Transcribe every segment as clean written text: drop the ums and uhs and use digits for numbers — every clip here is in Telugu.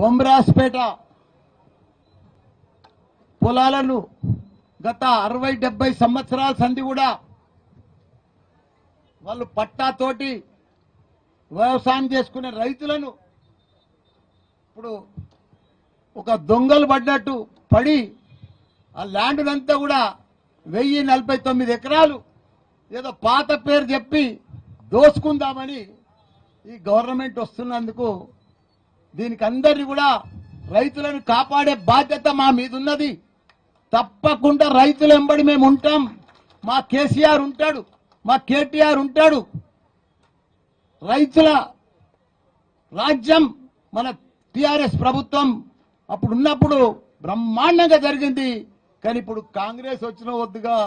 బొమ్రాస్పేట పొలాలను గత 60-70 సంవత్సరాల సంధి కూడా వాళ్ళు పట్టాతోటి వ్యవసాయం చేసుకునే రైతులను ఇప్పుడు ఒక దొంగలు పడ్డట్టు పడి ఆ ల్యాండ్ అంతా కూడా 1049 ఎకరాలు ఏదో పాత పేరు చెప్పి దోసుకుందామని ఈ గవర్నమెంట్ వస్తున్నందుకు దీనికి అందరినీ కూడా రైతులను కాపాడే బాధ్యత మా మీద ఉన్నది. తప్పకుండా రైతుల వెంబడి మేము ఉంటాం. మా కేసీఆర్ ఉంటాడు, మా కేటీఆర్ ఉంటాడు. రైతుల రాజ్యం మన టిఆర్ఎస్ ప్రభుత్వం అప్పుడు ఉన్నప్పుడు బ్రహ్మాండంగా జరిగింది. కానీ ఇప్పుడు కాంగ్రెస్ వచ్చిన వద్దుగా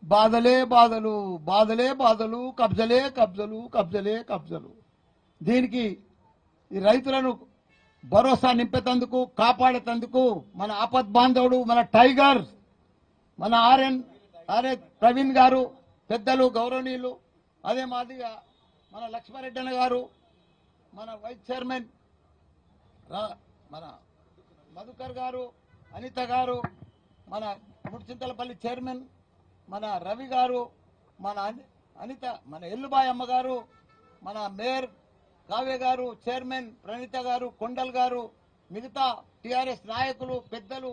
బాధలే బాధలు, బాధలే బాధలు, కబ్జలే కబ్జలు, కబ్జలే కబ్జలు. దీనికి ఈ రైతులను భరోసా నింపేందుకు, కాపాడేందుకు మన ఆపద్ బాంధవుడు, మన టైగర్, మన ఆర్ఏ ప్రవీణ్ గారు పెద్దలు గౌరవనీయులు, అదే మాదిరిగా మన లక్ష్మారెడ్డి అన్న గారు, మన వైస్ చైర్మన్ మన మధుకర్ గారు, అనిత గారు, మన ముడిచింతలపల్లి చైర్మన్ మన రవి గారు, మన అనిత, మన ఎల్లుబాయ్ అమ్మ గారు, మన మేయర్ కావ్య గారు, చైర్మన్ ప్రణీత గారు, కొండల్ గారు, మిగతా టిఆర్ఎస్ నాయకులు, పెద్దలు,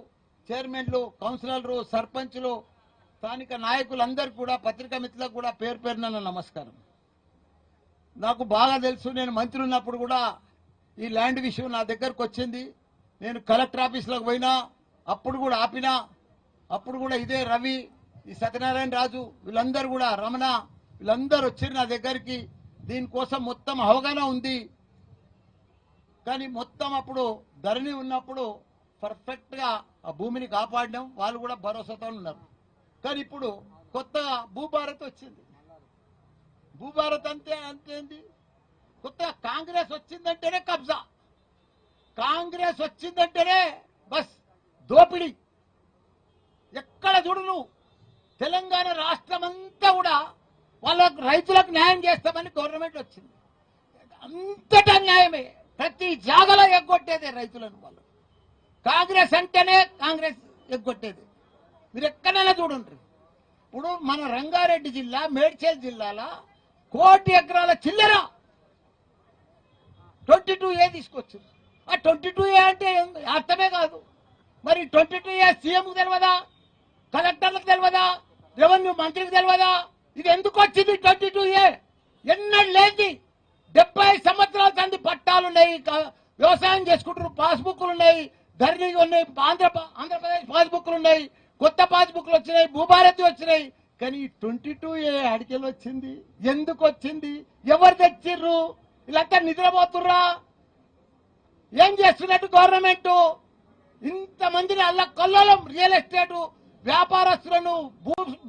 చైర్మన్లు, కౌన్సిలర్లు, సర్పంచ్లు, స్థానిక నాయకులందరికీ కూడా, పత్రికా మిత్రులకు కూడా పేరు పేరున నమస్కారం. నాకు బాగా తెలుసు, నేను మంత్రి ఉన్నప్పుడు కూడా ఈ ల్యాండ్ విషయం నా దగ్గరకు వచ్చింది. నేను కలెక్టర్ ఆఫీసులోకి పోయినా, అప్పుడు కూడా ఆపినా. అప్పుడు కూడా ఇదే రవి, ఈ సత్యనారాయణ రాజు, వీళ్ళందరూ కూడా, రమణ, వీళ్ళందరూ వచ్చారు నా దగ్గరికి. దీనికోసం మొత్తం అవగాహన ఉంది. కానీ మొత్తం అప్పుడు ధరణి ఉన్నప్పుడు పర్ఫెక్ట్ గా ఆ భూమిని కాపాడడం, వాళ్ళు కూడా భరోసాతో ఉన్నారు. కానీ ఇప్పుడు కొత్తగా భూభారత్ వచ్చింది. భూభారత్ అంతేంది, కొత్తగా కాంగ్రెస్ వచ్చిందంటేనే కబ్జా, కాంగ్రెస్ వచ్చిందంటేనే బస్ దోపిడీ. ఎక్కడ చూడు నువ్వు తెలంగాణ రాష్ట్రం అంతా కూడా వాళ్ళకు రైతులకు న్యాయం చేస్తామని గవర్నమెంట్ వచ్చింది. అంతటా న్యాయమే, ప్రతి జాగలో ఎగ్గొట్టేదే రైతులను. వాళ్ళు కాంగ్రెస్ అంటేనే కాంగ్రెస్ ఎగ్గొట్టేది. మీరు ఎక్కడైనా చూడండి. ఇప్పుడు మన రంగారెడ్డి జిల్లా, మేడ్చల్ జిల్లాల 1 కోటి ఎకరాల చిల్లర 22A తీసుకొచ్చింది. ఆ 22A అంటే అర్థమే కాదు. మరి 22A సీఎంకు తెలియదా, కలెక్టర్లకు తెలియదా, రెవెన్యూ మంత్రికి తెలియదా? ఇది ఎందుకు వచ్చింది 22A? ఎన్నడూ లేని 70 సంవత్సరాల సంది పట్టాలున్నాయి, వ్యవసాయం చేసుకుంటారు, పాస్బుక్లు ఉన్నాయి, ధరణి ఉన్నాయి, ఆంధ్రప్రదేశ్ పాస్బుక్లు ఉన్నాయి, కొత్త పాస్బుక్లు వచ్చినాయి, భూభారతి వచ్చినాయి. కానీ 22A అడికెళ్ళి వచ్చింది, ఎందుకు వచ్చింది, ఎవరు తెచ్చిర్రు? వీళ్ళంతా నిద్రపోతుర్రా? ఏం చేస్తున్నట్టు గవర్నమెంట్? ఇంతమందిని అల్ల కొల్లలో రియల్ ఎస్టేట్ వ్యాపారస్తులను,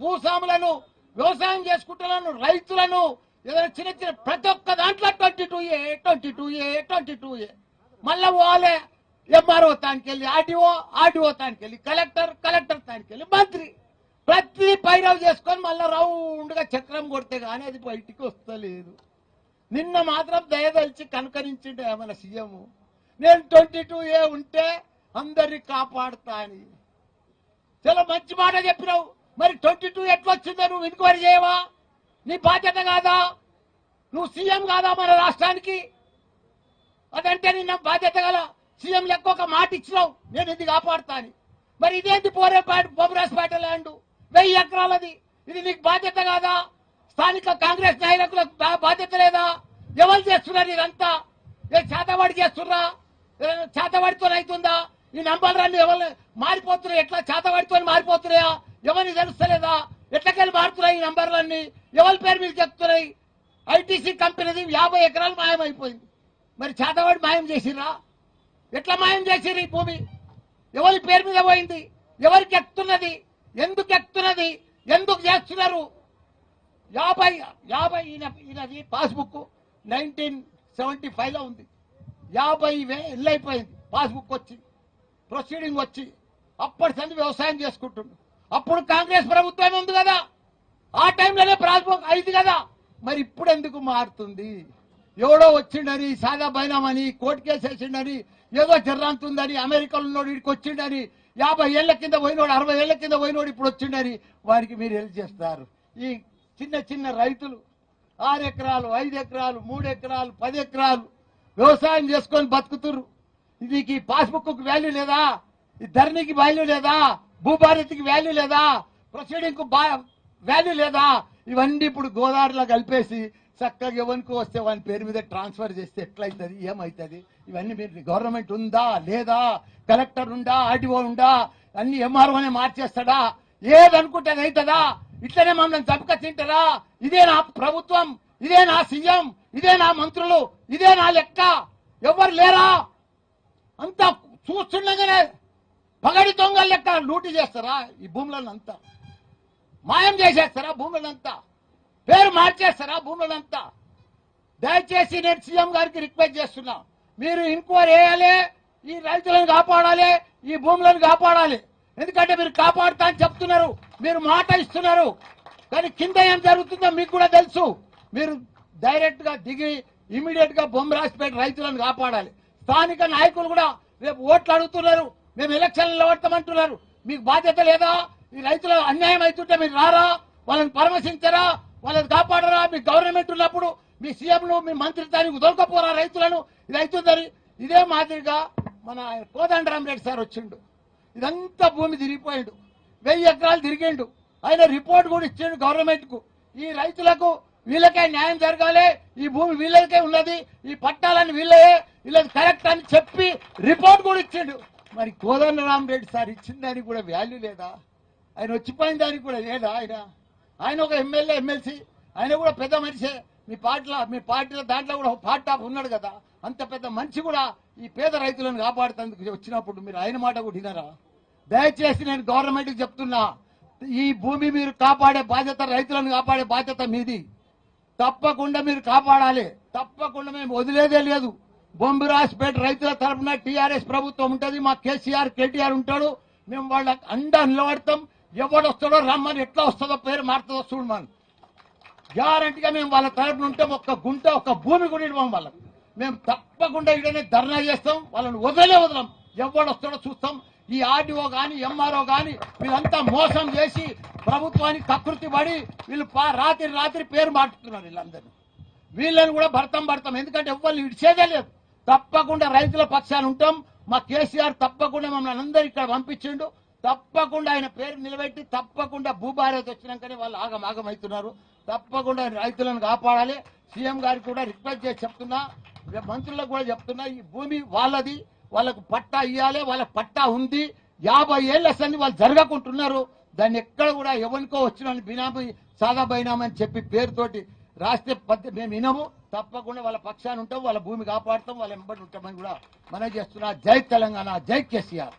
భూస్వాములను, వ్యవసాయం చేసుకుంటున్నాను, రైతులను, ఏదైనా చిన్న చిన్న ప్రతి ఒక్క దాంట్లో 22A. మళ్ళా వాళ్ళే ఎంఆర్ఓ తానికెళ్ళి, ఆర్డీఓ తానికెళ్ళి, కలెక్టర్ తానికెళ్ళి, మంత్రి, ప్రతి పైరవ్ చేసుకొని మళ్ళా రౌండ్ గా చక్రం కొడితే గానీ అది బయటికి వస్తలేదు. నిన్న మాత్రం దయదలిచి కనుకరించిండే ఏమైనా సీఎం, నేను 22A ఉంటే అందరినీ కాపాడుతా అని. చాలా మంచి మాట చెప్పినావు. మరి 22 ఎట్లా వచ్చిందో నువ్వు ఎంక్వైరీ చేయవా? నీ బాధ్యత కాదా? నువ్వు సీఎం కాదా మన రాష్ట్రానికి? అదంటే నిన్న బాధ్యత గల సీఎం లెక్క ఒక మాట ఇచ్చినావు, నేను ఇది కాపాడుతా అని. మరి ఇదేంటి బొమ్మరాజపేట ల్యాండ్ 1000 ఎకరాలది, ఇది నీకు బాధ్యత కాదా? స్థానిక కాంగ్రెస్ నాయకులకు బాధ్యత లేదా? ఎవరు చేస్తున్నారు ఇదంతా? ఏ చేతవాడి చేస్తుర్రా? చేతవాడితో అవుతుందా? ఈ నంబర్లన్నీ ఎవరు మారిపోతున్నాయి? ఎట్లా చేతవాడితో మారిపోతున్నాయా? ఎవరిని తెలుస్తలేదా? ఎట్లకెళ్ళి మారుతున్నాయి ఈ నంబర్లన్నీ? ఎవరి పేరు మీద చెప్తున్నాయి? ఐటీసీ కంపెనీది 50 ఎకరాలు మాయమైపోయింది. మరి చేతవాడి మాయం చేసిర్రా? ఎట్లా మాయం చేసిర్రు? ఈ భూమి ఎవరి పేరు మీద పోయింది? ఎవరికి ఎక్కుతున్నది? ఎందుకు ఎక్కుతున్నది? ఎందుకు చేస్తున్నారు? 50 ఈయనది పాస్బుక్ 1975లో ఉంది. 50,000 ఇల్లు అయిపోయింది. పాస్బుక్ వచ్చి, ప్రొసీడింగ్ వచ్చి, అప్పటి సంది వ్యవసాయం చేసుకుంటుండు. అప్పుడు కాంగ్రెస్ ప్రభుత్వం ఉంది కదా, ఆ టైంలోనే పాస్బుక్ అయింది కదా. మరి ఇప్పుడు ఎందుకు మారుతుంది? ఎవడో వచ్చిండని సాదా బైనామని కోర్టు కేసు వేసిండని ఏదో జర్రాంతుందని అమెరికాలో ఉన్నోడు వీడికి వచ్చిండని 50 ఏళ్ల కింద పోయినోడు 60 ఏళ్ల కింద పోయినోడు ఇప్పుడు వచ్చిండని వారికి మీరు హెల్ప్ చేస్తారు. ఈ చిన్న చిన్న రైతులు 6 ఎకరాలు 5 ఎకరాలు 3 ఎకరాలు 10 ఎకరాలు వ్యవసాయం చేసుకొని బతుకుతుర్రు. దీనికి పాస్బుక్ వాల్యూ లేదా? ఈ ధరణికి వాల్యూ లేదా? భూభారతికి వాల్యూ లేదా? ప్రొసీడింగ్ కు వాల్యూ లేదా? ఇవన్నీ ఇప్పుడు గోదావరిలో కలిపేసి చక్కగా ఎవరికి వస్తే వాని పేరు మీద ట్రాన్స్ఫర్ చేస్తే ఎట్లయితుంది, ఏమవుతుంది? ఇవన్నీ మీరు గవర్నమెంట్ ఉందా లేదా? కలెక్టర్ ఉందా? ఆర్టీఓ ఉందా? అన్ని ఎంఆర్ఓనే మార్చేస్తాడా? ఏదనుకుంటే అవుతుందా? ఇట్లనే మమ్మల్ని చంపక తింటారా? ఇదే నా ప్రభుత్వం, ఇదే నా సీఎం, ఇదే నా మంత్రులు, ఇదే నా లెక్క? ఎవరు లేరా? అంతా చూస్తుండగానే పగడి దొంగల లెక్క లూటీ చేస్తారా? ఈ భూములను అంతా మాయం చేసేస్తారా? భూములంతా పేరు మార్చేస్తారా? భూములంతా దయచేసి నేను సీఎం గారికి రిక్వెస్ట్ చేస్తున్నా, మీరు ఎంక్వైరీ వేయాలి, ఈ రైతులను కాపాడాలి, ఈ భూములను కాపాడాలి. ఎందుకంటే మీరు కాపాడుతా అని చెప్తున్నారు, మీరు మాట ఇస్తున్నారు, కానీ కింద ఏం జరుగుతుందో మీకు కూడా తెలుసు. మీరు డైరెక్ట్ గా దిగి ఇమీడియట్ గా బొమ్మరాజపేట రైతులను కాపాడాలి. స్థానిక నాయకులు కూడా రేపు ఓట్లు అడుగుతున్నారు, మేము ఎలక్షన్లు నిలబడతామంటున్నారు. మీకు బాధ్యత లేదా? ఈ రైతుల అన్యాయం అవుతుంటే మీరు రారా? వాళ్ళని పరామర్శించరా? వాళ్ళని కాపాడరా? మీ గవర్నమెంట్ ఉన్నప్పుడు మీ సీఎంలు మీ మంత్రిత్వానికి దొరకపోరా రైతులను? ఇది అవుతుందని ఇదే మాదిరిగా మన కోదండరామరెడ్డి సార్ వచ్చిండు, ఇదంతా భూమి తిరిగిపోయిండు, 1000 ఎకరాలు తిరిగిండు. ఆయన రిపోర్ట్ కూడా ఇచ్చిండు గవర్నమెంట్ కు. ఈ రైతులకు వీళ్ళకే న్యాయం జరగాలి, ఈ భూమి వీళ్ళకే ఉన్నది, ఈ పట్టాలని వీళ్ళయే, వీళ్ళది కరెక్ట్ అని చెప్పి రిపోర్ట్ కూడా ఇచ్చిండు. మరి కోదండరామరెడ్డి సార్ ఇచ్చిన దానికి కూడా వాల్యూ లేదా? ఆయన వచ్చిపోయిన దానికి కూడా లేదా? ఆయన ఒక ఎమ్మెల్యే ఎమ్మెల్సీ, ఆయన కూడా పెద్ద మనిషే. మీ పార్టీలో దాంట్లో కూడా పార్ట్ ఆఫ్ ఉన్నాడు కదా. అంత పెద్ద మనిషి కూడా ఈ పేద రైతులను కాపాడుతందుకు వచ్చినప్పుడు మీరు ఆయన మాట కూడా వినరా? దయచేసి నేను గవర్నమెంట్కి చెప్తున్నా, ఈ భూమి మీరు కాపాడే బాధ్యత, రైతులను కాపాడే బాధ్యత మీది. తప్పకుండా మీరు కాపాడాలి, తప్పకుండా మేము వదిలేదే లేదు. బొంబిరాజ్పేట రైతుల తరఫున టీఆర్ఎస్ ప్రభుత్వం ఉంటుంది, మా కేసీఆర్ కేటీఆర్ ఉంటాడు, మేము వాళ్ళకి అండా నిలబడతాం. ఎవడొస్తాడో రమ్మని, ఎట్లా వస్తుందో పేరు మారుతుందో చూడమని గ్యారంటీగా మేము వాళ్ళ తరఫున ఉంటాం. ఒక్క గుంట ఒక్క భూమి కూడా ఇవ్వం వాళ్ళకి. మేము తప్పకుండా ఇక్కడనే ధర్నా చేస్తాం, వాళ్ళని వదలం. ఎవడొస్తాడో చూస్తాం. ఈ ఆర్డీఓ కానీ ఎంఆర్ఓ కానీ వీళ్ళంతా మోసం చేసి ప్రభుత్వానికి కకృతి పడి వీళ్ళు రాత్రి పేరు మార్చుతున్నారు. వీళ్ళందరినీ వీళ్ళని కూడా భర్తం. ఎందుకంటే ఎవరిని ఇడిచేదే లేదు. తప్పకుండా రైతుల పక్షాన ఉంటాం. మా కేసీఆర్ తప్పకుండా మమ్మల్ని అందరూ ఇక్కడ పంపించిండు. తప్పకుండా ఆయన పేరు నిలబెట్టి తప్పకుండా భూభారతి వచ్చినాకనే వాళ్ళు ఆగమవుతున్నారు. తప్పకుండా రైతులను కాపాడాలి. సీఎం గారికి కూడా రిక్వెస్ట్ చేసి చెప్తున్నా, మంత్రులకు కూడా చెప్తున్నా, ఈ భూమి వాళ్ళది, వాళ్ళకు పట్టా ఇవ్వాలి. వాళ్ళ పట్టా ఉంది. 50 ఏళ్ల సంది వాళ్ళు జరగకుంటున్నారు. దాన్ని ఎక్కడ కూడా ఎవరికో వచ్చిన బినామీ సాదా బైనామీ అని చెప్పి పేరుతోటి రాస్తే మేము వినము. తప్పకుండా వాళ్ళ పక్షాన ఉంటాం, వాళ్ళ భూమి కాపాడుతాం, వాళ్ళ వెంబడి ఉంటామని కూడా మనం చేస్తున్నా. జై తెలంగాణ, జై కేసీఆర్.